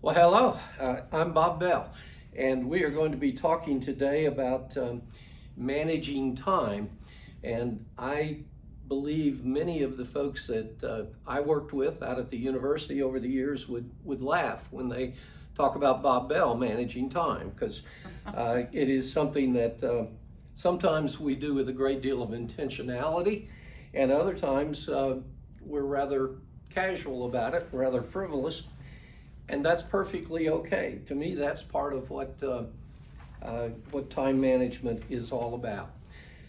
Well, hello, I'm Bob Bell, and we are going to be talking today about managing time. And I believe many of the folks that I worked with out at the university over the years would laugh when they talk about Bob Bell managing time, because it is something that sometimes we do with a great deal of intentionality, and other times we're rather casual about it, rather frivolous. And that's perfectly okay. To me, that's part of what time management is all about.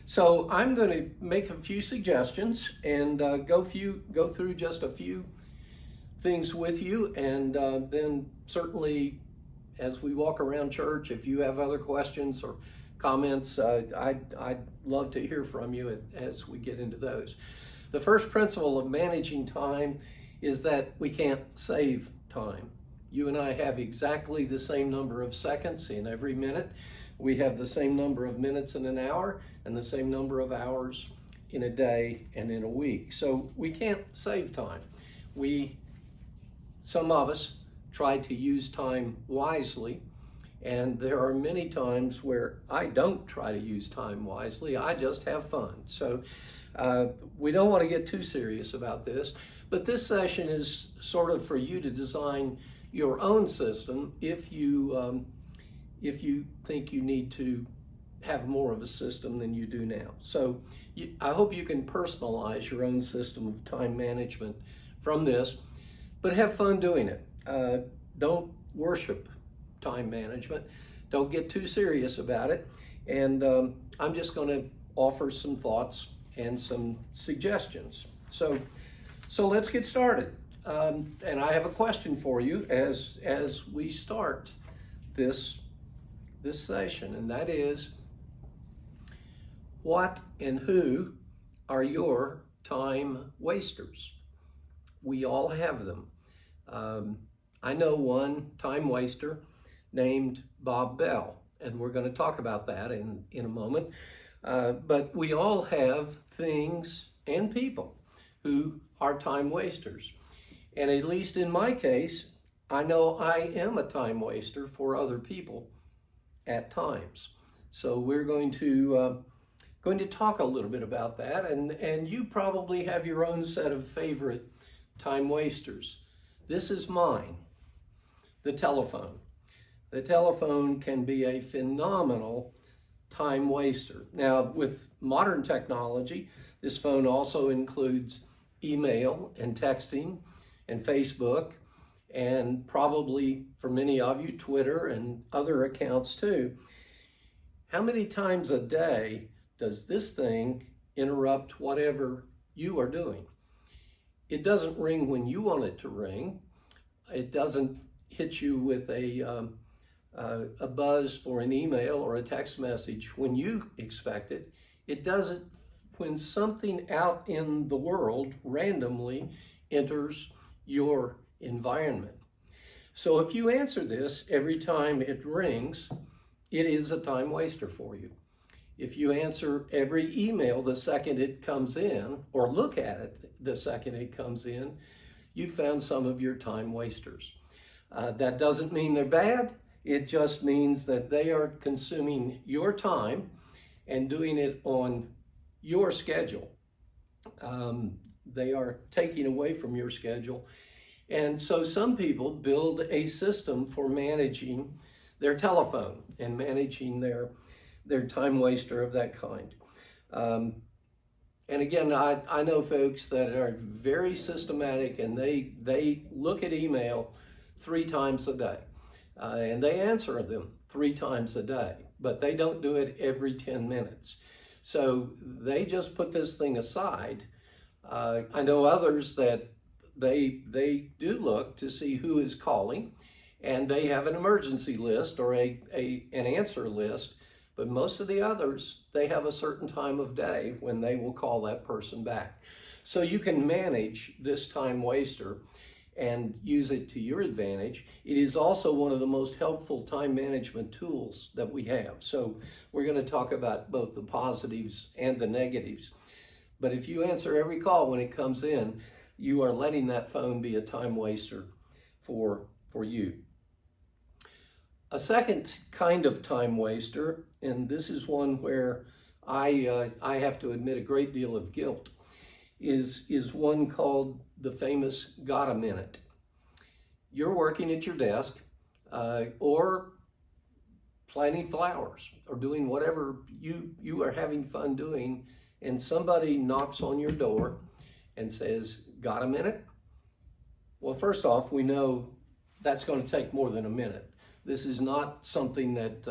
So I'm going to make a few suggestions and go through just a few things with you, and then certainly as we walk around church, if you have other questions or comments, I'd love to hear from you as we get into those. The first principle of managing time is that we can't save time. You and I have exactly the same number of seconds in every minute. We have the same number of minutes in an hour and the same number of hours in a day and in a week. So we can't save time. Some of us try to use time wisely, and there are many times where I don't try to use time wisely. I just have fun. So we don't want to get too serious about this, but this session is sort of for you to design your own system if you think you need to have more of a system than you do now. So I hope you can personalize your own system of time management from this, but have fun doing it. Don't worship time management. Don't get too serious about it. And I'm just going to offer some thoughts and some suggestions. So let's get started. And I have a question for you as we start this session, and that is, what and who are your time wasters? We all have them. I know one time waster named Bob Bell, and we're going to talk about that in a moment. But we all have things and people who are time wasters. And at least in my case, I know I am a time waster for other people at times. So we're going to talk a little bit about that, and you probably have your own set of favorite time wasters. This is mine, the telephone. The telephone can be a phenomenal time waster. Now, with modern technology, this phone also includes email and texting and Facebook, and probably for many of you, Twitter and other accounts too. How many times a day does this thing interrupt whatever you are doing? It doesn't ring when you want it to ring. It doesn't hit you with a buzz for an email or a text message when you expect it. It does it when something out in the world randomly enters your environment. So if you answer this every time it rings, it is a time waster for you. If you answer every email the second it comes in, or look at it the second it comes in, you found some of your time wasters. That doesn't mean they're bad. It just means that they are consuming your time and doing it on your schedule. They are taking away from your schedule. And so some people build a system for managing their telephone and managing their time waster of that kind. And again, I know folks that are very systematic, and they look at email 3 times a day. And they answer them 3 times a day, but they don't do it every 10 minutes. So they just put this thing aside. I know others that they do look to see who is calling, and they have an emergency list or an answer list, but most of the others, they have a certain time of day when they will call that person back. So you can manage this time waster and use it to your advantage. It is also one of the most helpful time management tools that we have. So we're going to talk about both the positives and the negatives. But if you answer every call when it comes in, you are letting that phone be a time waster for you. A second kind of time waster, and this is one where I have to admit a great deal of guilt, is one called the famous "got a minute." You're working at your desk or planting flowers or doing whatever you are having fun doing, and somebody knocks on your door and says, "Got a minute?" Well, first off, we know that's going to take more than a minute. This is not something that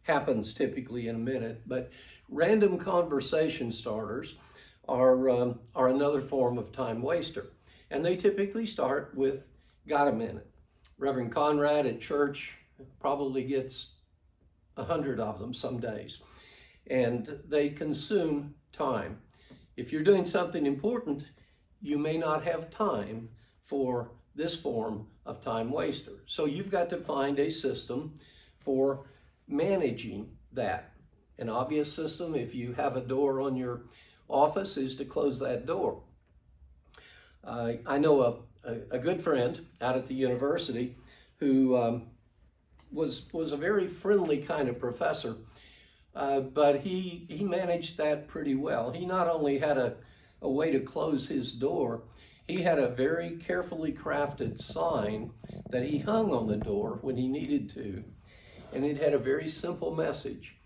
happens typically in a minute, but random conversation starters are another form of time waster. And they typically start with "got a minute." Reverend Conrad at church probably gets 100 of them some days, and they consume time. If you're doing something important, you may not have time for this form of time waster. So you've got to find a system for managing that. An obvious system, if you have a door on your office, is to close that door. I know a good friend out at the university who was a very friendly kind of professor, but he managed that pretty well. He not only had a way to close his door, he had a very carefully crafted sign that he hung on the door when he needed to, and it had a very simple message.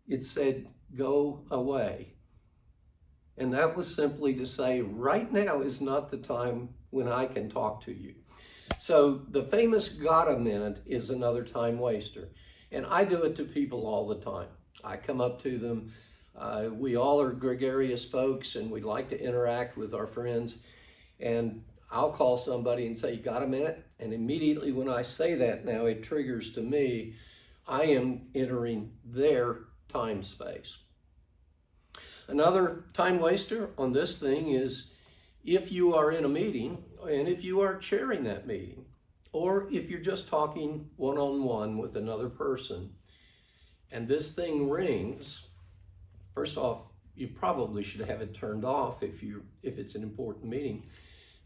It said, "Go away." And that was simply to say, right now is not the time when I can talk to you. So the famous "got a minute" is another time waster. And I do it to people all the time. I come up to them. We all are gregarious folks and we like to interact with our friends. And I'll call somebody and say, "You got a minute?" And immediately when I say that now, it triggers to me, I am entering their time space. Another time waster on this thing is if you are in a meeting and if you are chairing that meeting, or if you're just talking one-on-one with another person and this thing rings. First off, you probably should have it turned off if it's an important meeting.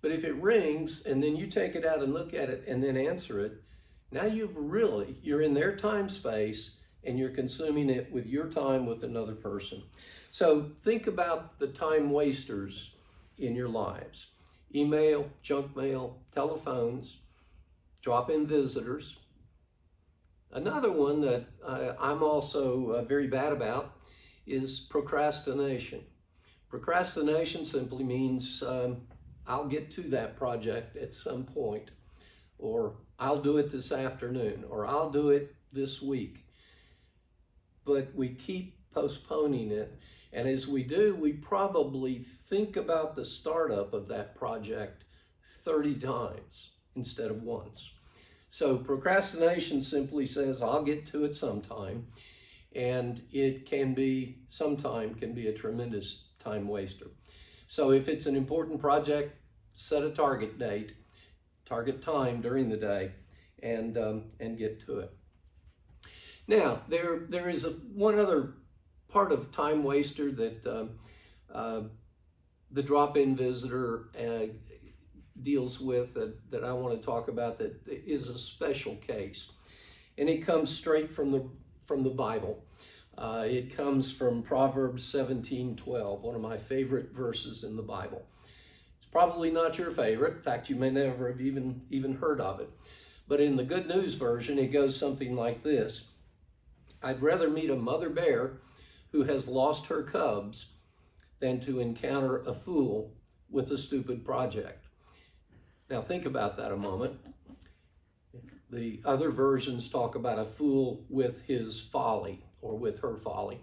But if it rings and then you take it out and look at it and then answer it, now you're in their time space and you're consuming it with your time with another person. So think about the time wasters in your lives. Email, junk mail, telephones, drop-in visitors. Another one that I'm also very bad about is procrastination. Procrastination simply means I'll get to that project at some point, or I'll do it this afternoon, or I'll do it this week. But we keep postponing it, and as we do, we probably think about the startup of that project 30 times instead of once. So procrastination simply says, I'll get to it sometime, and it can be a tremendous time waster. So if it's an important project, set a target date, target time during the day, and get to it. Now, there is one other part of time waster that the drop-in visitor deals with that I want to talk about, that is a special case, and it comes straight from the Bible. It comes from Proverbs 17:12, one of my favorite verses in the Bible. It's probably not your favorite. In fact, you may never have even heard of it. But in the Good News version, it goes something like this: "I'd rather meet a mother bear who has lost her cubs than to encounter a fool with a stupid project." Now think about that a moment. The other versions talk about a fool with his folly or with her folly.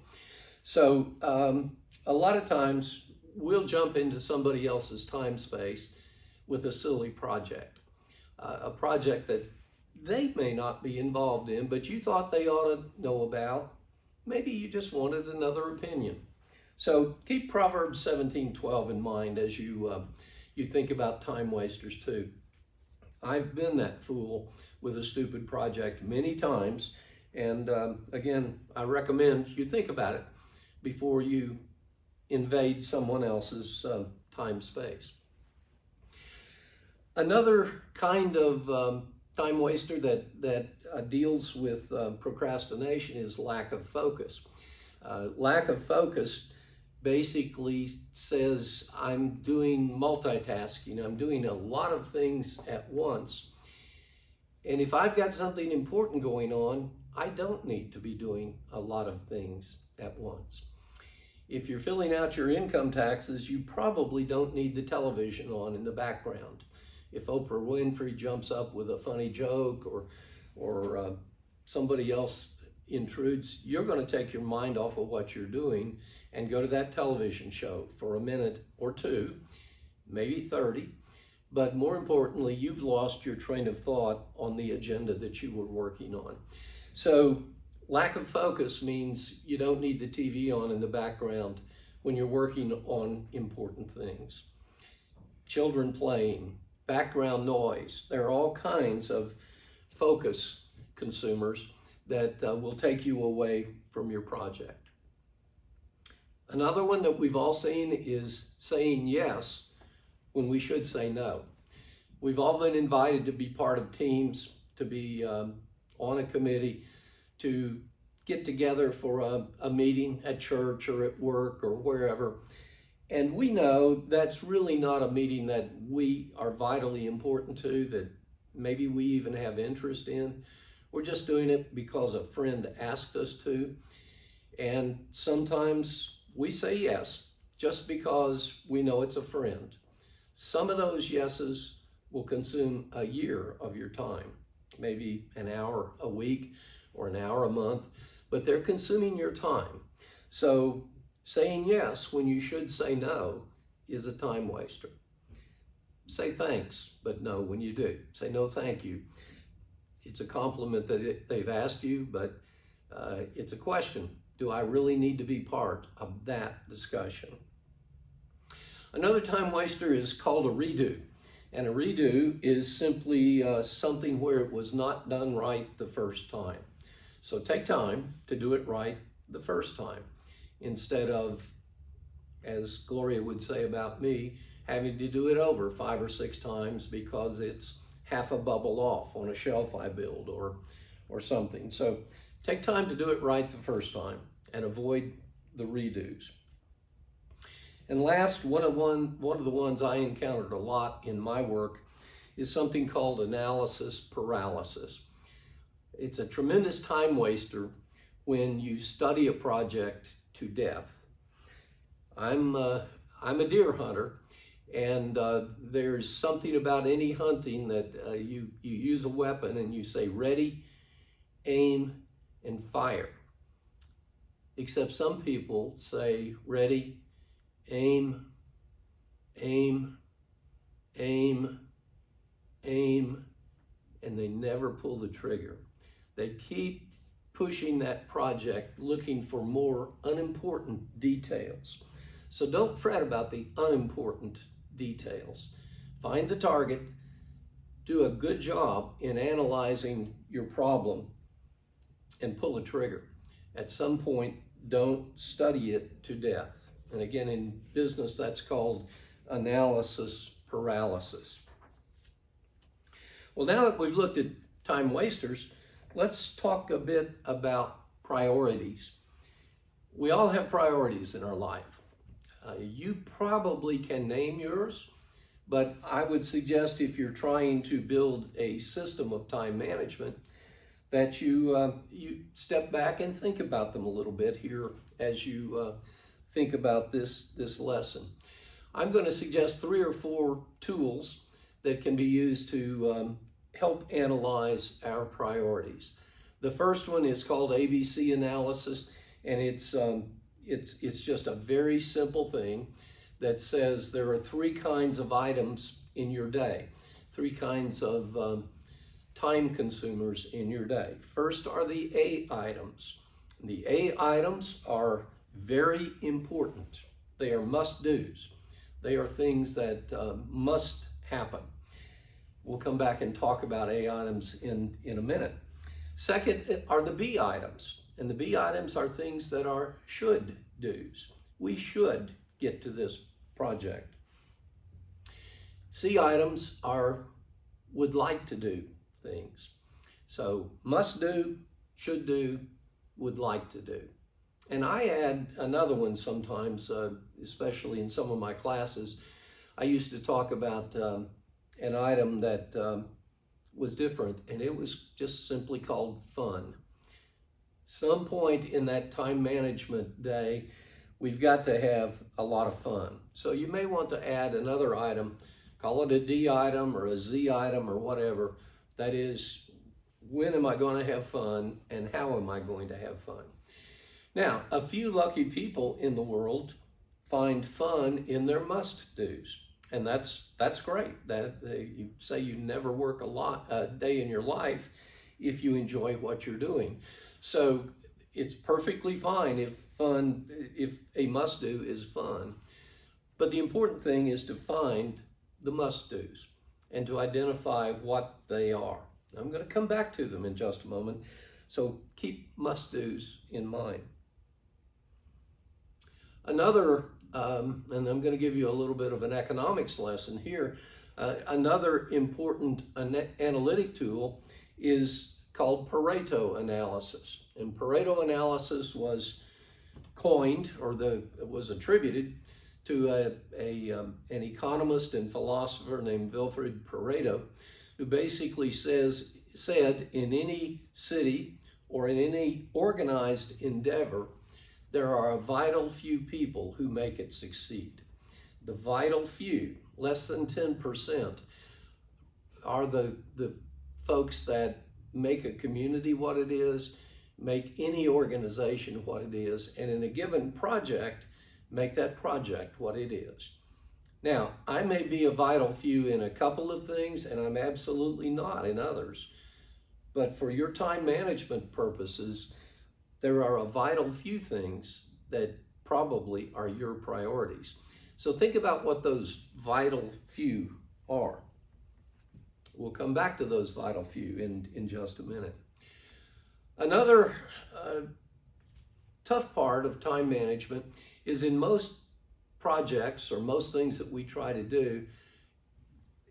So a lot of times we'll jump into somebody else's time space with a silly project, a project that they may not be involved in, but you thought they ought to know about. Maybe you just wanted another opinion. So keep Proverbs 17:12 in mind as you think about time wasters too. I've been that fool with a stupid project many times, and again, I recommend you think about it before you invade someone else's time space. Another kind of time waster that deals with procrastination is lack of focus. Lack of focus basically says I'm doing multitasking. I'm doing a lot of things at once. And if I've got something important going on, I don't need to be doing a lot of things at once. If you're filling out your income taxes, you probably don't need the television on in the background. If Oprah Winfrey jumps up with a funny joke or somebody else intrudes, you're going to take your mind off of what you're doing and go to that television show for a minute or two, maybe 30. But more importantly, you've lost your train of thought on the agenda that you were working on. So lack of focus means you don't need the TV on in the background when you're working on important things. Children playing, background noise, there are all kinds of focus consumers that will take you away from your project. Another one that we've all seen is saying yes when we should say no. We've all been invited to be part of teams, to be on a committee, to get together for a meeting at church or at work or wherever. And we know that's really not a meeting that we are vitally important to, that maybe we even have interest in. We're just doing it because a friend asked us to. And sometimes we say yes just because we know it's a friend. Some of those yeses will consume a year of your time, maybe an hour a week or an hour a month, but they're consuming your time. So saying yes when you should say no is a time waster. Say thanks, but no when you do. Say no thank you. It's a compliment that they've asked you, but it's a question. Do I really need to be part of that discussion? Another time waster is called a redo. And a redo is simply something where it was not done right the first time. So take time to do it right the first time, instead of, as Gloria would say about me, having to do it over 5 or 6 times because it's half a bubble off on a shelf I build or something. So take time to do it right the first time and avoid the redos. And last, one of the ones I encountered a lot in my work is something called analysis paralysis. It's a tremendous time waster when you study a project to death. I'm a deer hunter, and there's something about any hunting that you use a weapon and you say ready, aim, and fire. Except some people say ready, aim, aim, aim, aim, and they never pull the trigger. They keep pushing that project looking for more unimportant details. So don't fret about the unimportant details. Find the target, do a good job in analyzing your problem, and pull the trigger. At some point, don't study it to death. And again, in business, that's called analysis paralysis. Well, now that we've looked at time wasters, let's talk a bit about priorities. We all have priorities in our life. You probably can name yours, but I would suggest if you're trying to build a system of time management, that you step back and think about them a little bit here as you think about this lesson. I'm going to suggest 3 or 4 tools that can be used to help analyze our priorities. The first one is called ABC analysis, and it's just a very simple thing that says there are 3 kinds of items in your day, 3 kinds of time consumers in your day. First are the A items. The A items are very important. They are must-dos. They are things that must happen. We'll come back and talk about A items in a minute. Second are the B items. And the B items are things that are should-dos. We should get to this project. C items are would like to do things. So must do, should do, would like to do. And I add another one sometimes, especially in some of my classes. I used to talk about an item that was different, and it was just simply called fun. Some point in that time management day, we've got to have a lot of fun. So you may want to add another item, call it a D item or a Z item or whatever. That is, when am I going to have fun and how am I going to have fun? Now, a few lucky people in the world find fun in their must-dos, and that's great. That you say you never work a day in your life if you enjoy what you're doing. So it's perfectly fine if a must-do is fun. But the important thing is to find the must-dos and to identify what they are. I'm going to come back to them in just a moment, so keep must-dos in mind. Another, and I'm going to give you a little bit of an economics lesson here, another important analytic tool is called Pareto Analysis. And Pareto Analysis was coined, or was attributed to an economist and philosopher named Wilfred Pareto, who basically said in any city or in any organized endeavor, there are a vital few people who make it succeed. The vital few, less than 10%, are the folks that make a community what it is, make any organization what it is, and in a given project, make that project what it is. Now, I may be a vital few in a couple of things, and I'm absolutely not in others. But for your time management purposes, there are a vital few things that probably are your priorities. So think about what those vital few are. We'll come back to those vital few in just a minute. Another tough part of time management is in most projects or most things that we try to do,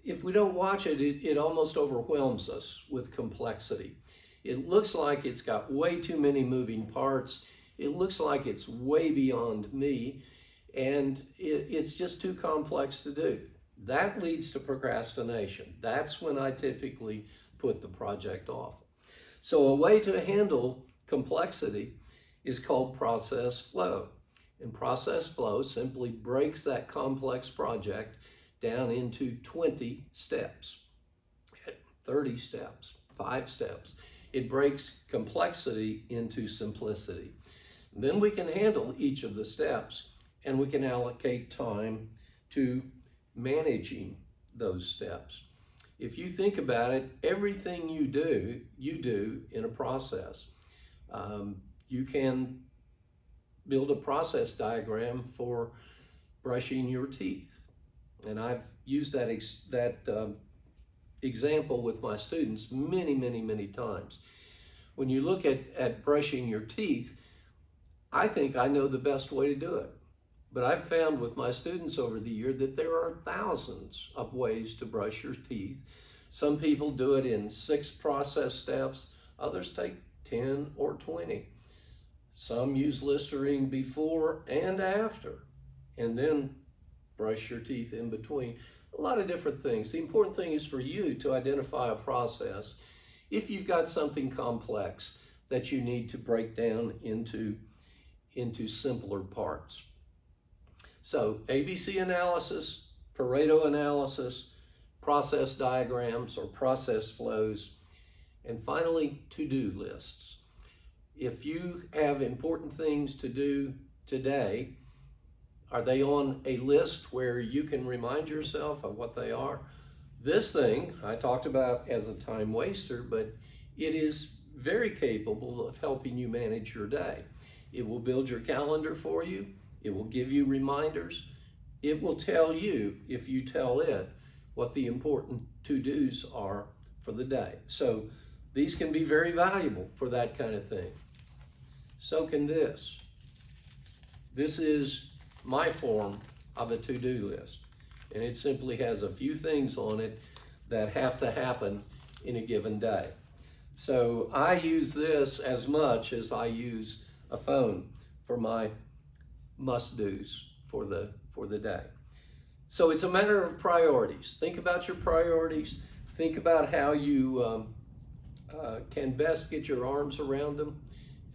if we don't watch it, it almost overwhelms us with complexity. It looks like it's got way too many moving parts. It looks like it's way beyond me, and it's just too complex to do. That leads to procrastination. That's when I typically put the project off. So a way to handle complexity is called process flow. And process flow simply breaks that complex project down into 20 steps, 30 steps, 5 steps. It breaks complexity into simplicity. And then we can handle each of the steps, and we can allocate time to managing those steps. If you think about it, everything you do in a process. You can build a process diagram for brushing your teeth. And I've used that example with my students many times. When you look at brushing your teeth, I think I know the best way to do it. But I've found with my students over the year that there are thousands of ways to brush your teeth. Some people do it in 6 process steps, others take 10 or 20. Some use Listerine before and after, and then brush your teeth in between. A lot of different things. The important thing is for you to identify a process. If you've got something complex that you need to break down into simpler parts. So ABC analysis, Pareto analysis, process diagrams or process flows, and finally to-do lists. If you have important things to do today, are they on a list where you can remind yourself of what they are? This thing I talked about as a time waster, but it is very capable of helping you manage your day. It will build your calendar for you. It will give you reminders. It will tell you, if you tell it, what the important to-dos are for the day. So these can be very valuable for that kind of thing. So can this. This is my form of a to-do list. And it simply has a few things on it that have to happen in a given day. So I use this as much as I use a phone for my must-dos for the day. So it's a matter of priorities. Think about your priorities. Think about how you can best get your arms around them,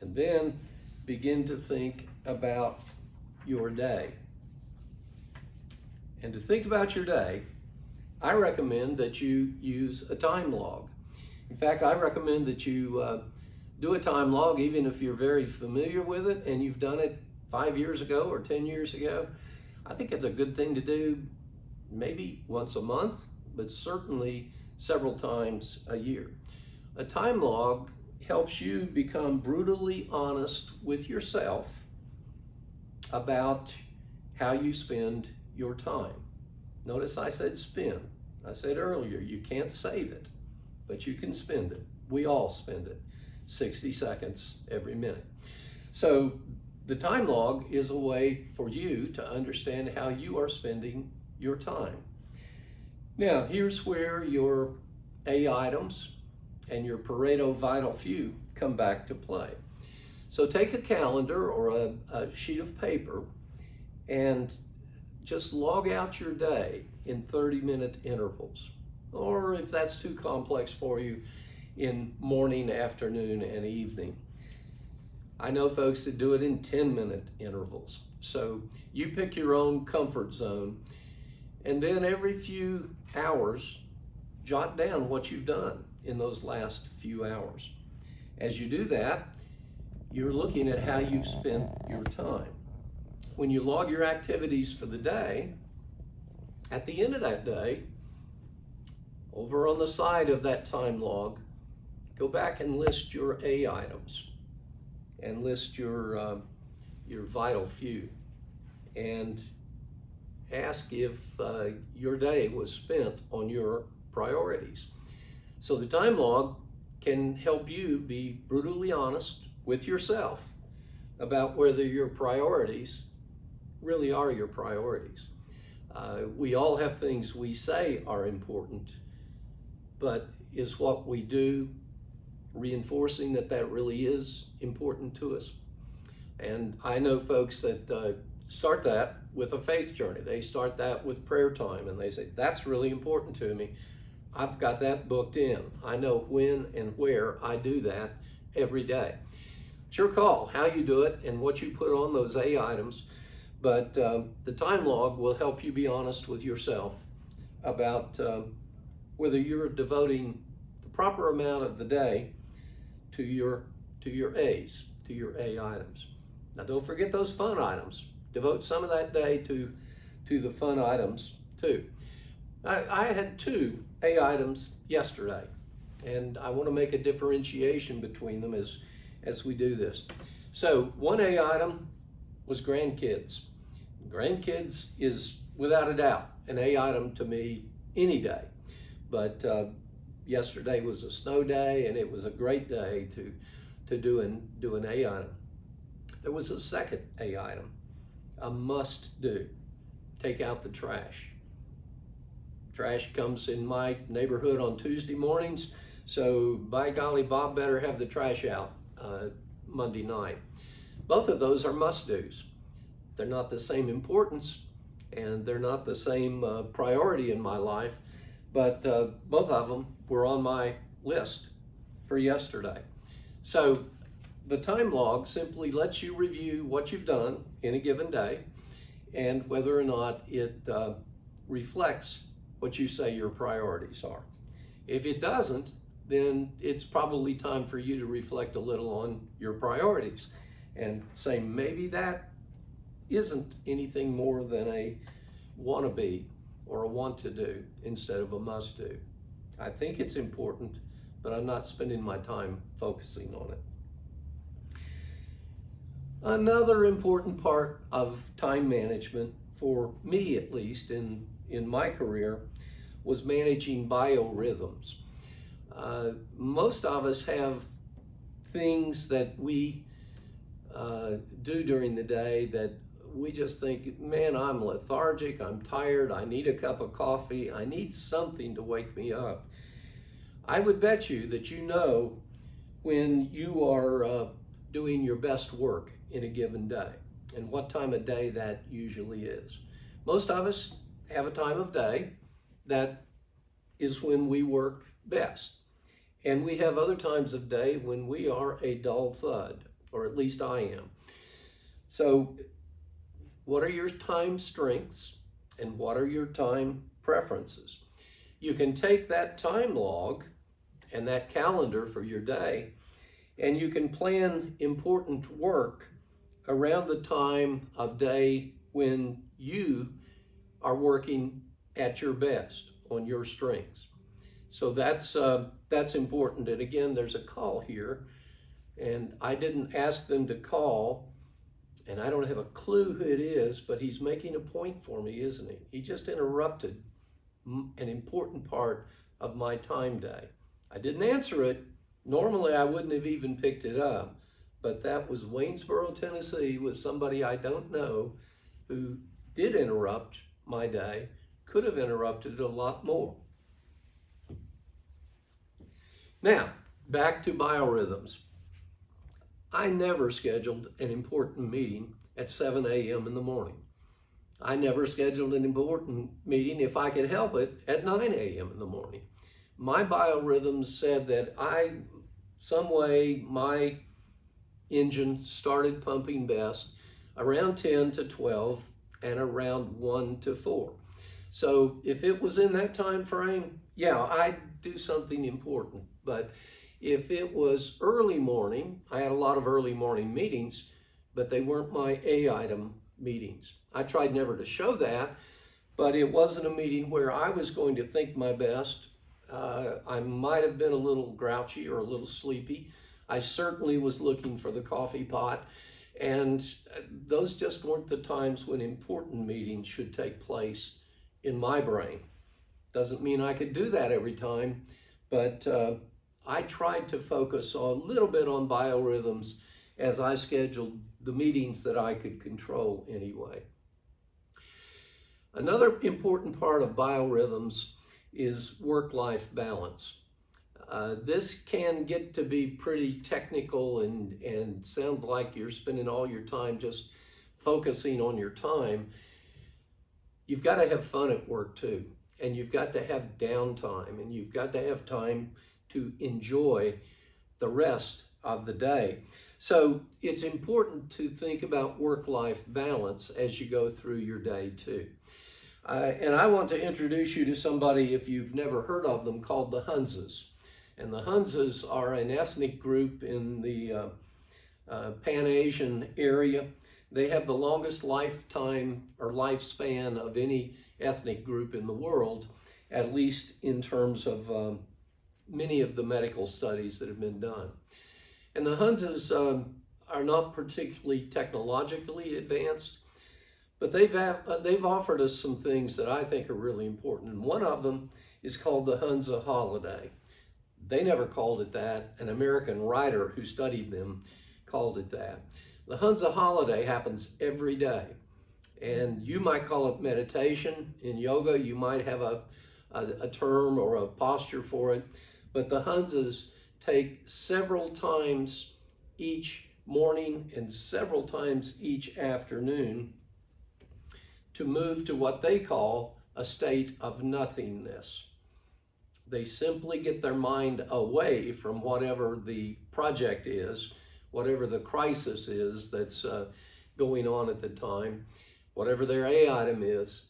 and then begin to think about your day. And to think about your day, I recommend that you use a time log. In fact, I recommend that you do a time log even if you're very familiar with it and you've done it 5 years ago or 10 years ago. I think it's a good thing to do maybe once a month, but certainly several times a year. A time log helps you become brutally honest with yourself about how you spend your time. Notice I said spend. I said earlier, you can't save it, but you can spend it. We all spend it, 60 seconds every minute. So the time log is a way for you to understand how you are spending your time. Now, here's where your A items and your Pareto vital few come back to play. So take a calendar or a sheet of paper and just log out your day in 30-minute intervals. Or if that's too complex for you, in morning, afternoon, and evening. I know folks that do it in 10-minute intervals. So you pick your own comfort zone, and then every few hours, jot down what you've done in those last few hours. As you do that, you're looking at how you've spent your time. When you log your activities for the day, at the end of that day, over on the side of that time log, go back and list your A items and list your vital few, and ask if your day was spent on your priorities. So the time log can help you be brutally honest with yourself about whether your priorities really are your priorities. We all have things we say are important, but is what we do reinforcing that that really is important to us? And I know folks that start that with a faith journey. They start that with prayer time, and they say, that's really important to me. I've got that booked in. I know when and where I do that every day. It's your call how you do it and what you put on those A items, but the time log will help you be honest with yourself about whether you're devoting the proper amount of the day to your A's, to your A items. Now don't forget those fun items. Devote some of that day to the fun items too. I had 2 A items yesterday, and I want to make a differentiation between them as we do this. So one A item was grandkids. Grandkids is without a doubt an A item to me any day, but yesterday was a snow day, and it was a great day to do an A item. There was a second A item, a must do. Take out the trash. Trash comes in my neighborhood on Tuesday mornings, so by golly, Bob better have the trash out Monday night. Both of those are must-dos. They're not the same importance, and they're not the same priority in my life, but both of them were on my list for yesterday. So the time log simply lets you review what you've done in a given day and whether or not it reflects what you say your priorities are. If it doesn't, then it's probably time for you to reflect a little on your priorities and say maybe that isn't anything more than a wannabe or a want to do instead of a must do. I think it's important, but I'm not spending my time focusing on it. Another important part of time management, for me at least in my career, was managing biorhythms. Most of us have things that we do during the day that we just think, man, I'm lethargic, I'm tired, I need a cup of coffee, I need something to wake me up. I would bet you that you know when you are doing your best work in a given day, and what time of day that usually is. Most of us have a time of day that is when we work best. And we have other times of day when we are a dull thud, or at least I am. So what are your time strengths and what are your time preferences? You can take that time log and that calendar for your day, and you can plan important work around the time of day when you are working at your best on your strengths. So that's important. And again, there's a call here, and I didn't ask them to call, and I don't have a clue who it is, but he's making a point for me, isn't he? He just interrupted an important part of my time day. I didn't answer it. Normally, I wouldn't have even picked it up, but that was Waynesboro, Tennessee, with somebody I don't know who did interrupt my day, could have interrupted it a lot more. Now, back to biorhythms. I never scheduled an important meeting at 7 a.m. in the morning. I never scheduled an important meeting, if I could help it, at 9 a.m. in the morning. My biorhythms said that some way my engine started pumping best around 10 to 12 and around 1 to 4. So if it was in that time frame, yeah, I'd do something important. But if it was early morning, I had a lot of early morning meetings, but they weren't my A-item meetings. I tried never to show that, but it wasn't a meeting where I was going to think my best. I might have been a little grouchy or a little sleepy. I certainly was looking for the coffee pot, and those just weren't the times when important meetings should take place in my brain. Doesn't mean I could do that every time, but I tried to focus a little bit on biorhythms as I scheduled the meetings that I could control anyway. Another important part of biorhythms is work-life balance. This can get to be pretty technical and sound like you're spending all your time just focusing on your time. You've got to have fun at work too, and you've got to have downtime, and you've got to have time to enjoy the rest of the day. So it's important to think about work-life balance as you go through your day too. And I want to introduce you to somebody, if you've never heard of them, called the Hunzas. And the Hunzas are an ethnic group in the Pan-Asian area. They have the longest lifetime or lifespan of any ethnic group in the world, at least in terms of many of the medical studies that have been done. And the Hunzas are not particularly technologically advanced, but they've offered us some things that I think are really important. And one of them is called the Hunza Holiday. They never called it that. An American writer who studied them called it that. The Hunza Holiday happens every day. And you might call it meditation. In yoga, you might have a term or a posture for it. But the Hunzas take several times each morning and several times each afternoon to move to what they call a state of nothingness. They simply get their mind away from whatever the project is, whatever the crisis is that's going on at the time, whatever their A-item is,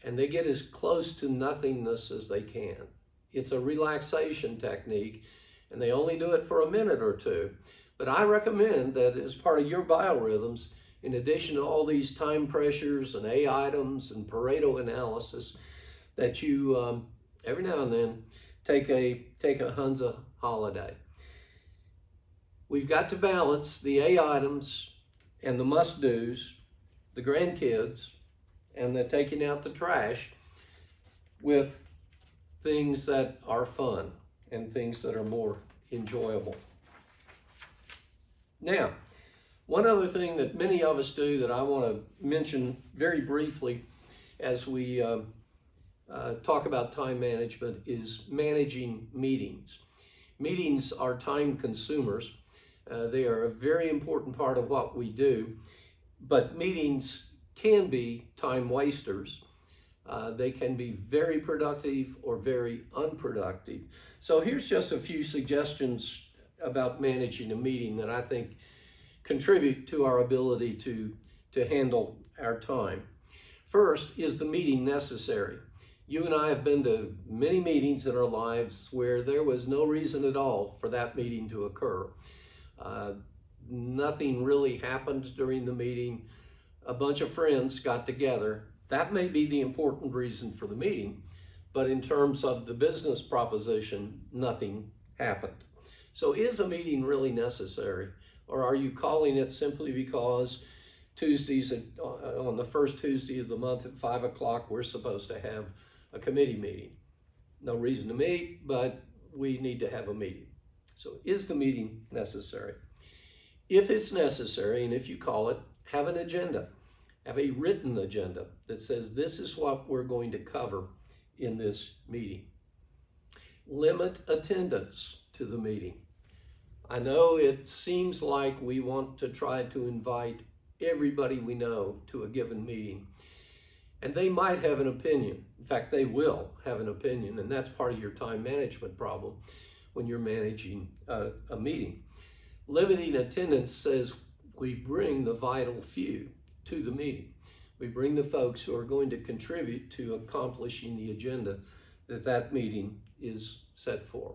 and they get as close to nothingness as they can. It's a relaxation technique, and they only do it for a minute or two. But I recommend that as part of your biorhythms, in addition to all these time pressures and A-items and Pareto analysis, that you every now and then take a Hunza Holiday. We've got to balance the A-items and the must-dos, the grandkids, and the taking out the trash with things that are fun and things that are more enjoyable. Now, one other thing that many of us do that I want to mention very briefly as we talk about time management is managing meetings. Meetings are time consumers. They are a very important part of what we do, but meetings can be time wasters. They can be very productive or very unproductive. So here's just a few suggestions about managing a meeting that I think contribute to our ability to handle our time. First, is the meeting necessary? You and I have been to many meetings in our lives where there was no reason at all for that meeting to occur. Nothing really happened during the meeting. A bunch of friends got together. That may be the important reason for the meeting, but in terms of the business proposition, nothing happened. So is a meeting really necessary? Or are you calling it simply because Tuesdays on the first Tuesday of the month at 5 o'clock, we're supposed to have a committee meeting? No reason to meet, but we need to have a meeting. So is the meeting necessary? If it's necessary, and if you call it, have an agenda. Have a written agenda that says this is what we're going to cover in this meeting. Limit attendance to the meeting. I know it seems like we want to try to invite everybody we know to a given meeting, and they might have an opinion. In fact, they will have an opinion, and that's part of your time management problem when you're managing a meeting. Limiting attendance says we bring the vital few to the meeting. We bring the folks who are going to contribute to accomplishing the agenda that meeting is set for.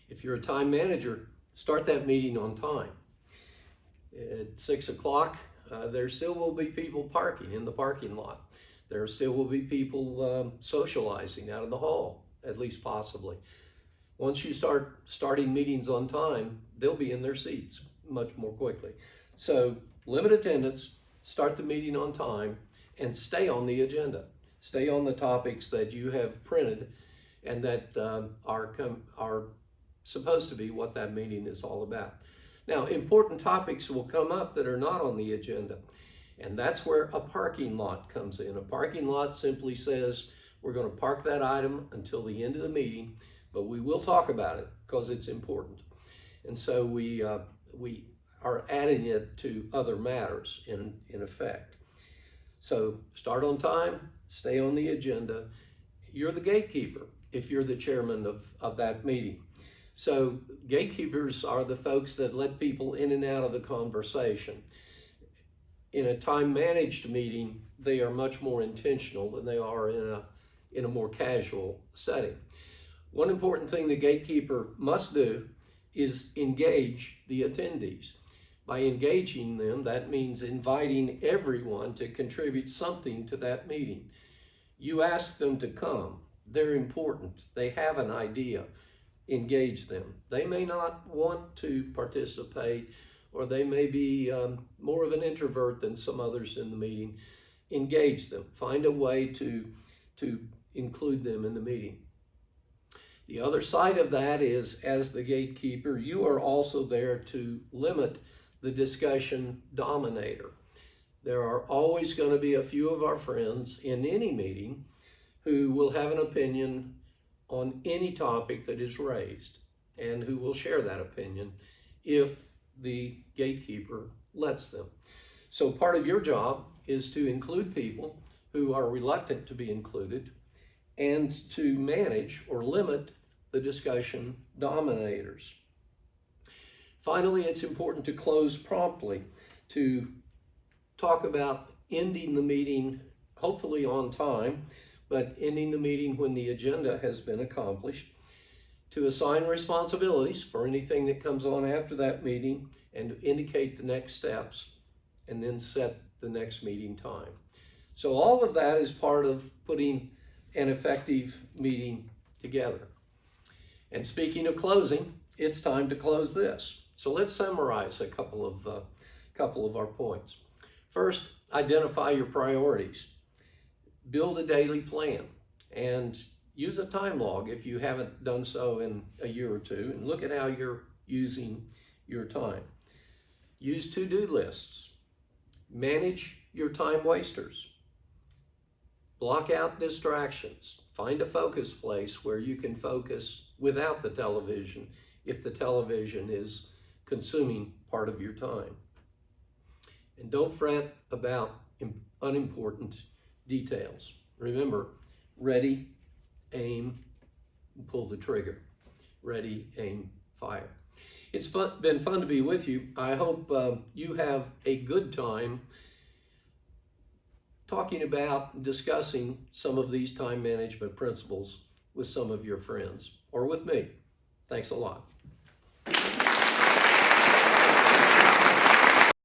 If you're a time manager, start that meeting on time. At 6 o'clock, there still will be people parking in the parking lot. There still will be people socializing out in the hall, at least possibly. Once you start starting meetings on time, they'll be in their seats much more quickly. So limit attendance, start the meeting on time, and stay on the agenda. Stay on the topics that you have printed and that are supposed to be what that meeting is all about. Now, important topics will come up that are not on the agenda, and that's where a parking lot comes in. A parking lot simply says we're going to park that item until the end of the meeting, but we will talk about it because it's important. And so we are adding it to other matters in effect. So start on time, stay on the agenda. You're the gatekeeper if you're the chairman of that meeting. So gatekeepers are the folks that let people in and out of the conversation. In a time-managed meeting, they are much more intentional than they are in a more casual setting. One important thing the gatekeeper must do is engage the attendees. By engaging them, that means inviting everyone to contribute something to that meeting. You ask them to come. They're important. They have an idea. Engage them. They may not want to participate, or they may be more of an introvert than some others in the meeting. Engage them. Find a way to include them in the meeting. The other side of that is, as the gatekeeper, you are also there to limit the discussion dominator. There are always going to be a few of our friends in any meeting who will have an opinion on any topic that is raised and who will share that opinion if the gatekeeper lets them. So part of your job is to include people who are reluctant to be included and to manage or limit the discussion dominators. Finally, it's important to close promptly, to talk about ending the meeting, hopefully on time, but ending the meeting when the agenda has been accomplished, to assign responsibilities for anything that comes on after that meeting and indicate the next steps, and then set the next meeting time. So all of that is part of putting an effective meeting together. And speaking of closing, it's time to close this. So let's summarize a couple of our points. First, identify your priorities. Build a daily plan and use a time log if you haven't done so in a year or two, and look at how you're using your time. Use to-do lists. Manage your time wasters. Block out distractions. Find a focus place where you can focus without the television if the television is consuming part of your time. And don't fret about unimportant details. Remember, ready, aim, pull the trigger. Ready, aim, fire. It's been fun to be with you. I hope you have a good time talking about, discussing some of these time management principles with some of your friends or with me. Thanks a lot.